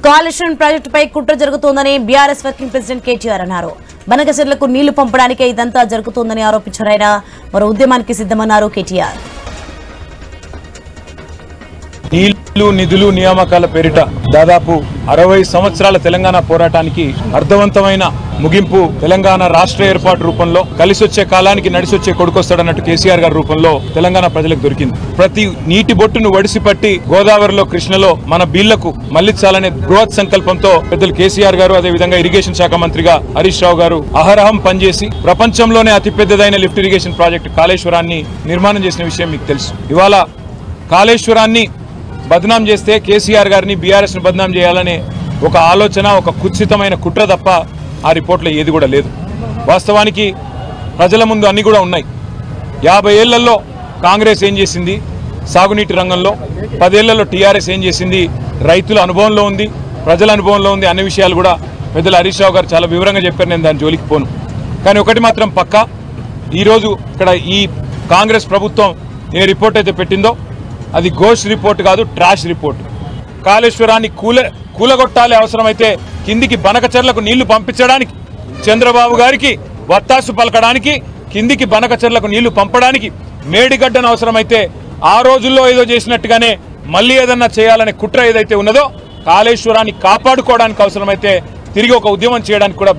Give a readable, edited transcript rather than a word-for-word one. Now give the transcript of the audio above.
కాళేశ్వరం ప్రాజెక్టుపై కుట్ర జరుగుతోందని బీఆర్ఎస్ వర్కింగ్ ప్రెసిడెంట్ కేటీఆర్ అన్నారు. బనకచెర్లకు నీళ్లు పంపడానికే ఇదంతా జరుగుతోందని ఆరోపించారు. ఆయన మరో ఉద్యమానికి సిద్ధమన్నారు కేటీఆర్. నీళ్లు నిధులు నియామకాల పేరిట దాదాపు 60 సంవత్సరాల తెలంగాణ పోరాటానికి అర్థవంతమైన ముగింపు తెలంగాణ రాష్ట్ర ఏర్పాటు రూపంలో కలిసొచ్చే కాలానికి నడిసొచ్చే కొడుకొస్తాడన్నట్టు కేసీఆర్ గారి రూపంలో తెలంగాణ ప్రజలకు దొరికింది. ప్రతి నీటి బొట్టును వడిసిపట్టి గోదావరిలో కృష్ణలో మన బీళ్లకు మళ్లించాలనే బృహత్ సంకల్పంతో పెద్దలు కేసీఆర్ గారు, అదేవిధంగా ఇరిగేషన్ శాఖ మంత్రిగా హరీష్ రావు గారు అహరహం పనిచేసి ప్రపంచంలోనే అతిపెద్దదైన లిఫ్ట్ ఇరిగేషన్ ప్రాజెక్టు కాళేశ్వరాన్ని నిర్మాణం చేసిన విషయం మీకు తెలుసు. ఇవాళ కాళేశ్వరాన్ని బదనాం చేస్తే కేసీఆర్ గారిని బీఆర్ఎస్ ను బదనాం చేయాలనే ఒక ఆలోచన, ఒక కుత్సితమైన కుట్ర తప్ప ఆ రిపోర్ట్లో ఏది కూడా లేదు. వాస్తవానికి ప్రజల ముందు అన్ని కూడా ఉన్నాయి. 50 ఏళ్లలో కాంగ్రెస్ ఏం చేసింది సాగునీటి రంగంలో, 10 ఏళ్లలో టీఆర్ఎస్ ఏం చేసింది రైతుల అనుభవంలో ఉంది, ప్రజల అనుభవంలో ఉంది అనే విషయాలు కూడా పెద్దలు హరీష్ రావు గారు చాలా వివరంగా చెప్పారు. నేను దాని జోలికి పోను. కానీ ఒకటి మాత్రం పక్కా, ఈరోజు ఇక్కడ ఈ కాంగ్రెస్ ప్రభుత్వం ఏ రిపోర్ట్ అయితే పెట్టిందో అది గోష్ రిపోర్ట్ కాదు, ట్రాష్ రిపోర్ట్. కాళేశ్వరాన్ని కూలగొట్టాలి, అవసరమైతే కిందికి బనకచెర్లకు నీళ్లు పంపించడానికి, చంద్రబాబు గారికి వత్తాసు పలకడానికి, కిందికి బనకచెర్లకు నీళ్లు పంపడానికి మేడిగడ్డను అవసరమైతే ఆ రోజుల్లో ఏదో చేసినట్టుగానే మళ్ళీ ఏదన్నా చేయాలనే కుట్ర ఏదైతే ఉన్నదో కాళేశ్వరాన్ని కాపాడుకోవడానికి అవసరమైతే తిరిగి ఒక ఉద్యమం చేయడానికి కూడా